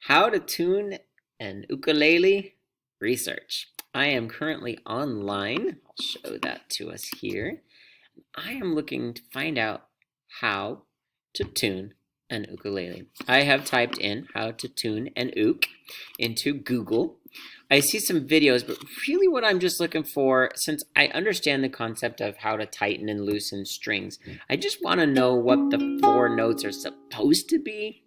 How to Tune an Ukulele Research. I am currently online. I'll show that to us here. I am looking to find out how to tune an ukulele. I have typed in how to tune an uk into Google. I see some videos, but really what I'm just looking for, since I understand the concept of how to tighten and loosen strings, I just want to know what the four notes are supposed to be.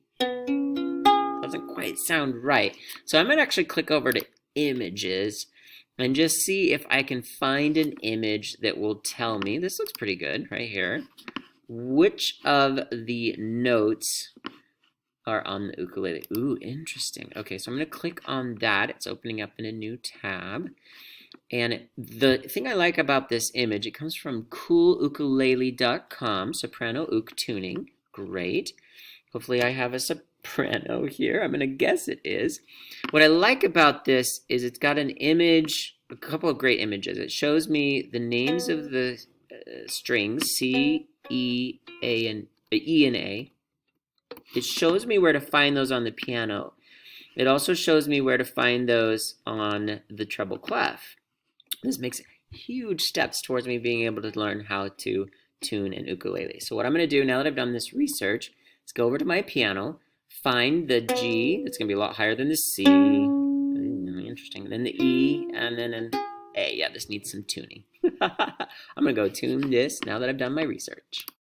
Doesn't quite sound right. So I'm gonna actually click over to images and just see if I can find an image that will tell me, this looks pretty good right here, which of the notes are on the ukulele. Ooh, interesting. Okay, so I'm gonna click on that. It's opening up in a new tab. And the thing I like about this image, it comes from coolukulele.com, soprano uk tuning. Great. Hopefully I have a soprano here. I'm gonna guess it is. What I like about this is it's got an image, a couple of great images. It shows me the names of the strings, C, E, A, and E and A. It shows me where to find those on the piano. It also shows me where to find those on the treble clef. This makes huge steps towards me being able to learn how to tune an ukulele. So what I'm going to do now that I've done this research is go over to my piano, find the G, that's going to be a lot higher than the C, interesting, then the E, and then an A. Yeah, this needs some tuning. I'm going to go tune this now that I've done my research.